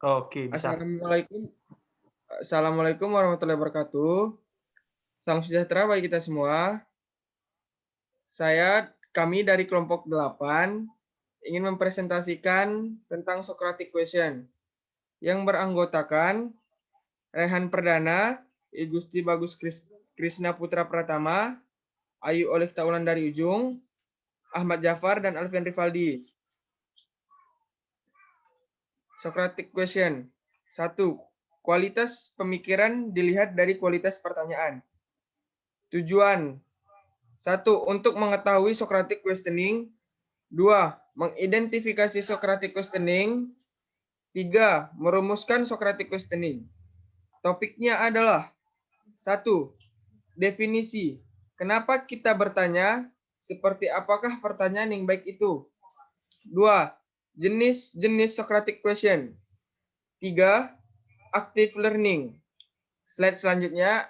Oke, bisa. Assalamualaikum Assalamualaikum warahmatullahi wabarakatuh. Salam sejahtera bagi kita semua. Kami dari kelompok 8 ingin mempresentasikan tentang Socratic Question yang beranggotakan Rehan Perdana, I Gusti Bagus Krisna Putra Pratama, Ayu Olive Taulan dari Ujung, Ahmad Jafar, dan Alfian Rivaldi. Socratic Question. 1. Kualitas pemikiran dilihat dari kualitas pertanyaan. Tujuan. 1. Untuk mengetahui Socratic Questioning. 2. Mengidentifikasi Socratic Questioning. 3. Merumuskan Socratic Questioning. Topiknya adalah 1. Definisi. Kenapa kita bertanya? Seperti apakah pertanyaan yang baik itu? 2. Jenis-jenis Socratic Question. 3. Active learning. Slide selanjutnya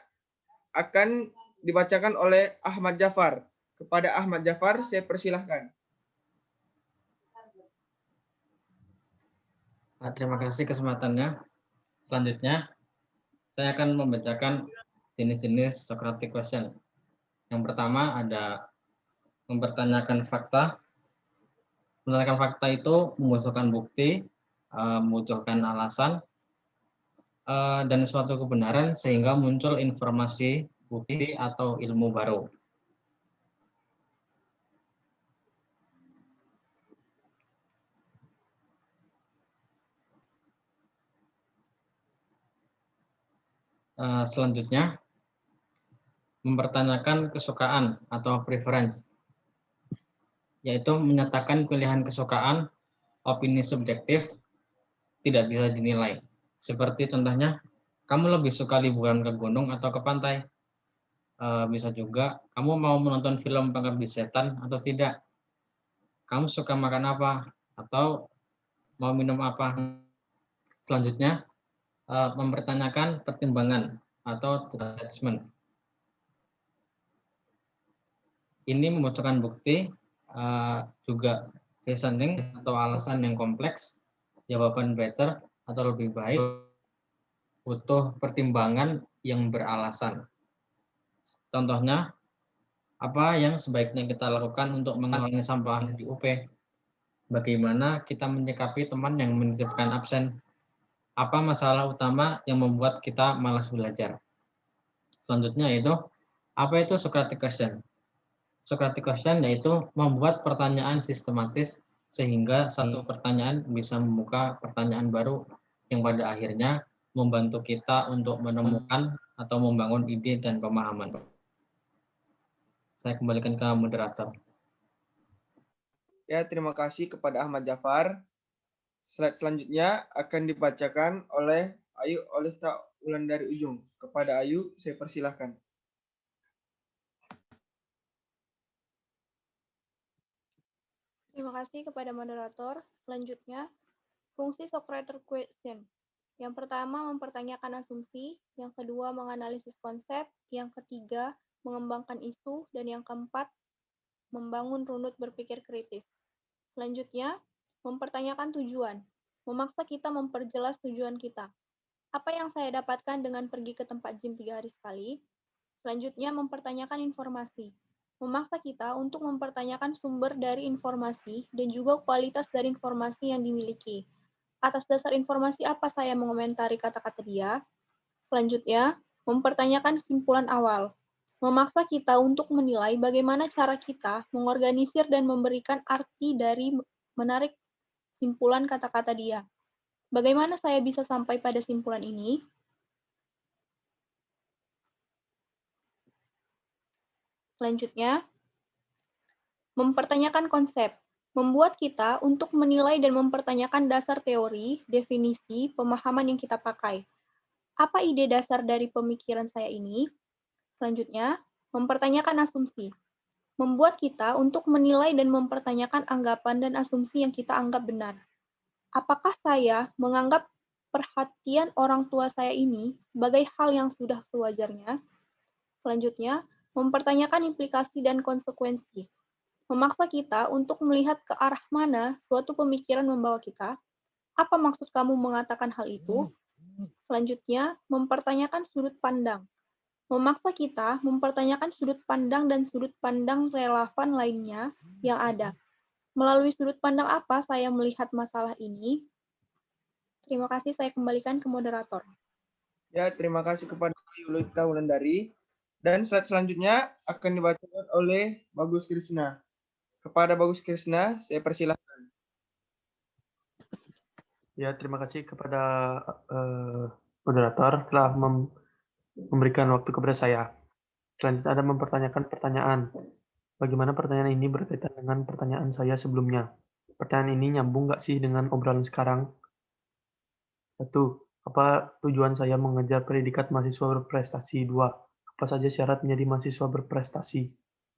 akan dibacakan oleh Ahmad Jafar. Kepada Ahmad Jafar, saya persilahkan. Terima kasih kesempatannya. Selanjutnya, saya akan membacakan jenis-jenis Socratic Question. Yang pertama ada mempertanyakan fakta. Mempertanyakan fakta itu membutuhkan bukti, membutuhkan alasan, dan suatu kebenaran sehingga muncul informasi, bukti, atau ilmu baru. Selanjutnya, mempertanyakan kesukaan atau preference, yaitu menyatakan pilihan kesukaan, opini subjektif, tidak bisa dinilai. Seperti contohnya, kamu lebih suka liburan ke gunung atau ke pantai? Bisa juga, kamu mau menonton film Pengabdi Setan atau tidak? Kamu suka makan apa? Atau mau minum apa? Selanjutnya, mempertanyakan pertimbangan atau judgment. Ini membutuhkan bukti, juga reasoning atau alasan yang kompleks, jawaban better atau lebih baik, butuh pertimbangan yang beralasan. Contohnya, apa yang sebaiknya kita lakukan untuk mengurangi sampah di UP? Bagaimana kita menyikapi teman yang menitipkan absen? Apa masalah utama yang membuat kita malas belajar? Selanjutnya yaitu, apa itu Socratic Question? Socratic Question yaitu membuat pertanyaan sistematis sehingga satu pertanyaan bisa membuka pertanyaan baru yang pada akhirnya membantu kita untuk menemukan atau membangun ide dan pemahaman. Saya kembalikan ke moderator. Ya, terima kasih kepada Ahmad Jafar. Slide selanjutnya akan dibacakan oleh Ayu Olive Taulan dari Ujung. Kepada Ayu, saya persilahkan. Terima kasih kepada moderator. Selanjutnya, fungsi Socratic Question. Yang pertama, mempertanyakan asumsi. Yang kedua, menganalisis konsep. Yang ketiga, mengembangkan isu. Dan yang keempat, membangun runut berpikir kritis. Selanjutnya, mempertanyakan tujuan. Memaksa kita memperjelas tujuan kita. Apa yang saya dapatkan dengan pergi ke tempat gym 3 hari sekali? Selanjutnya, mempertanyakan informasi. Memaksa kita untuk mempertanyakan sumber dari informasi dan juga kualitas dari informasi yang dimiliki. Atas dasar informasi apa saya mengomentari kata-kata dia? Selanjutnya, mempertanyakan kesimpulan awal. Memaksa kita untuk menilai bagaimana cara kita mengorganisir dan memberikan arti dari menarik simpulan kata-kata dia. Bagaimana saya bisa sampai pada simpulan ini? Selanjutnya, mempertanyakan konsep. Membuat kita untuk menilai dan mempertanyakan dasar teori, definisi, pemahaman yang kita pakai. Apa ide dasar dari pemikiran saya ini? Selanjutnya, mempertanyakan asumsi. Membuat kita untuk menilai dan mempertanyakan anggapan dan asumsi yang kita anggap benar. Apakah saya menganggap perhatian orang tua saya ini sebagai hal yang sudah sewajarnya? Selanjutnya, mempertanyakan implikasi dan konsekuensi. Memaksa kita untuk melihat ke arah mana suatu pemikiran membawa kita. Apa maksud kamu mengatakan hal itu? Selanjutnya, mempertanyakan sudut pandang. Memaksa kita mempertanyakan sudut pandang dan sudut pandang relevan lainnya yang ada. Melalui sudut pandang apa saya melihat masalah ini? Terima kasih, saya kembalikan ke moderator. Ya, terima kasih kepada Yulita Wulandari. Dan slide selanjutnya akan dibacakan oleh Bagus Krisna. Kepada Bagus Krisna, saya persilahkan. Ya, terima kasih kepada moderator telah memberikan waktu kepada saya. Selanjutnya ada mempertanyakan pertanyaan. Bagaimana pertanyaan ini berkaitan dengan pertanyaan saya sebelumnya? Pertanyaan ini nyambung nggak sih dengan obrolan sekarang? 1. Apa tujuan saya mengejar predikat mahasiswa berprestasi? 2. Apa saja syarat menjadi mahasiswa berprestasi?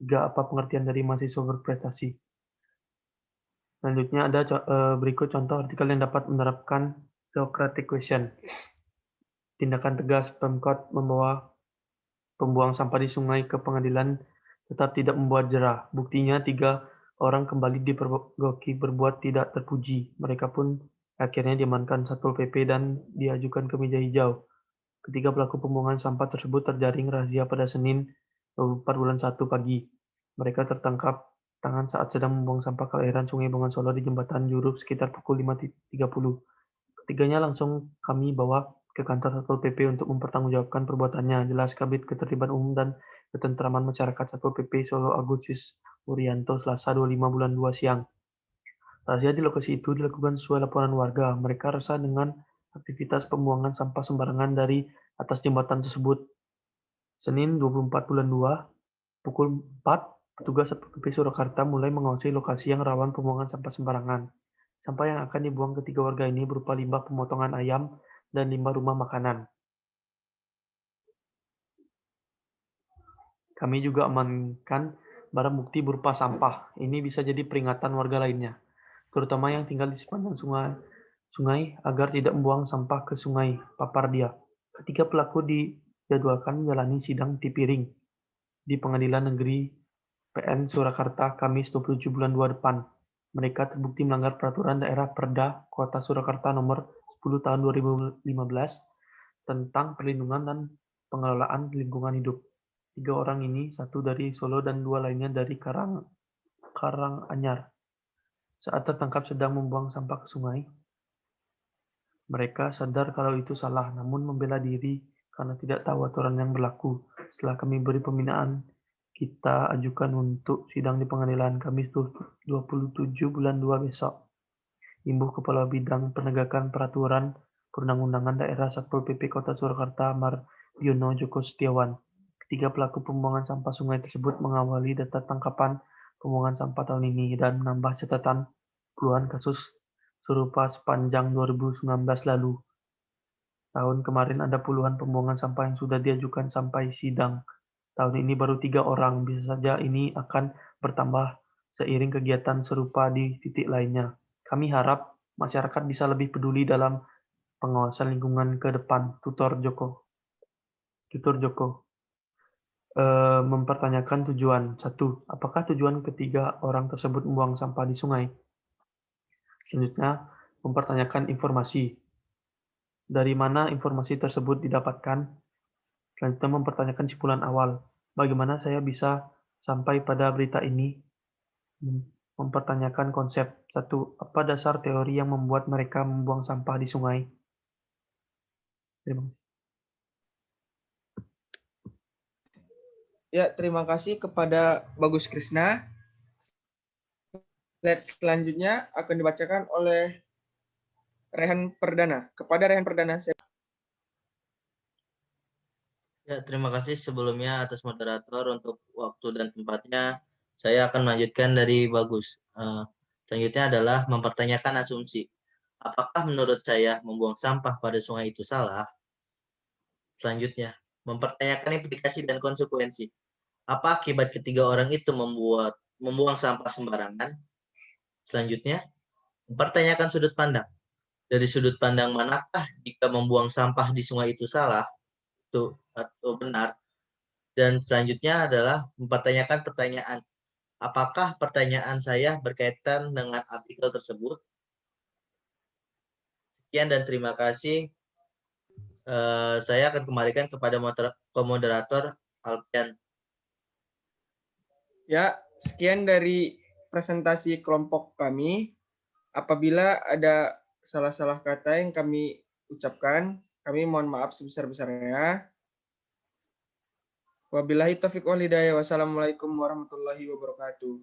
3. Apa pengertian dari mahasiswa berprestasi? Selanjutnya ada berikut contoh artikel yang dapat menerapkan Socratic question. Tindakan tegas Pemkot membawa pembuang sampah di sungai ke pengadilan tetap tidak membuat jerah. Buktinya 3 orang kembali dipergoki berbuat tidak terpuji. Mereka pun akhirnya diamankan Satpol PP dan diajukan ke meja hijau. Ketiga pelaku pembuangan sampah tersebut terjaring razia pada Senin 24 bulan 1 pagi. Mereka tertangkap tangan saat sedang membuang sampah ke aliran Sungai Bengawan Solo di Jembatan Juruk sekitar pukul 5.30. Ketiganya langsung kami bawa ke kantor Satpol PP untuk mempertanggungjawabkan perbuatannya. Jelas Kabid Ketertiban Umum dan Ketentraman Masyarakat Satpol PP Solo Agustus Wuryanto Selasa 25 bulan 2 siang. Razia di lokasi itu dilakukan sesuai laporan warga. Mereka resah dengan aktivitas pembuangan sampah sembarangan dari atas jembatan tersebut. Senin 24 bulan 2, pukul 4, petugas Satpol PP Surakarta mulai mengawasi lokasi yang rawan pembuangan sampah sembarangan. Sampah yang akan dibuang ketiga warga ini berupa limbah pemotongan ayam dan limbah rumah makanan. Kami juga amankan barang bukti berupa sampah. Ini bisa jadi peringatan warga lainnya, terutama yang tinggal di sepanjang sungai agar tidak membuang sampah ke sungai, papar dia. Ketiga pelaku dijadwalkan menjalani sidang Tipiring di Pengadilan Negeri PN Surakarta Kamis 27 bulan 2 depan. Mereka terbukti melanggar peraturan daerah Perda Kota Surakarta nomor 10 tahun 2015 tentang perlindungan dan pengelolaan lingkungan hidup. 3 orang ini, satu dari Solo dan 2 lainnya dari Karanganyar. Saat tertangkap sedang membuang sampah ke sungai, mereka sadar kalau itu salah, namun membela diri karena tidak tahu aturan yang berlaku. Setelah kami beri pembinaan, kita ajukan untuk sidang di pengadilan Kamis 27 bulan 2 besok. Imbuh Kepala Bidang Penegakan Peraturan Perundang-undangan Daerah Satpol PP Kota Surakarta Mardiono Joko Setiawan. Ketiga pelaku pembuangan sampah sungai tersebut mengawali data tangkapan pembuangan sampah tahun ini dan menambah catatan puluhan kasus serupa sepanjang 2019 lalu. Tahun kemarin ada puluhan pembuangan sampah yang sudah diajukan sampai sidang. Tahun ini baru 3 orang, bisa saja ini akan bertambah seiring kegiatan serupa di titik lainnya. Kami harap masyarakat bisa lebih peduli dalam pengawasan lingkungan ke depan. Tutor Joko. Mempertanyakan tujuan. 1. Apakah tujuan ketiga orang tersebut membuang sampah di sungai? Selanjutnya, mempertanyakan informasi. Dari mana informasi tersebut didapatkan? Selanjutnya, mempertanyakan simpulan awal. Bagaimana saya bisa sampai pada berita ini? Mempertanyakan konsep. 1. Apa dasar teori yang membuat mereka membuang sampah di sungai? Terima kasih. Ya, terima kasih kepada Bagus Krisna. Slide selanjutnya akan dibacakan oleh Rehan Perdana. Kepada Rehan Perdana, saya... Ya, terima kasih sebelumnya atas moderator untuk waktu dan tempatnya. Saya akan melanjutkan dari Bagus. Selanjutnya adalah mempertanyakan asumsi. Apakah menurut saya membuang sampah pada sungai itu salah? Selanjutnya, mempertanyakan implikasi dan konsekuensi. Apa akibat ketiga orang itu membuang sampah sembarangan? Selanjutnya, mempertanyakan sudut pandang. Dari sudut pandang manakah jika membuang sampah di sungai itu salah atau benar? Dan selanjutnya adalah mempertanyakan pertanyaan. Apakah pertanyaan saya berkaitan dengan artikel tersebut? Sekian dan terima kasih. Saya akan kembalikan kepada moderator Alfian. Ya, sekian dari presentasi kelompok kami. Apabila ada salah-salah kata yang kami ucapkan, kami mohon maaf sebesar-besarnya. Wabillahi taufiq wal hidayah. Wassalamualaikum warahmatullahi wabarakatuh.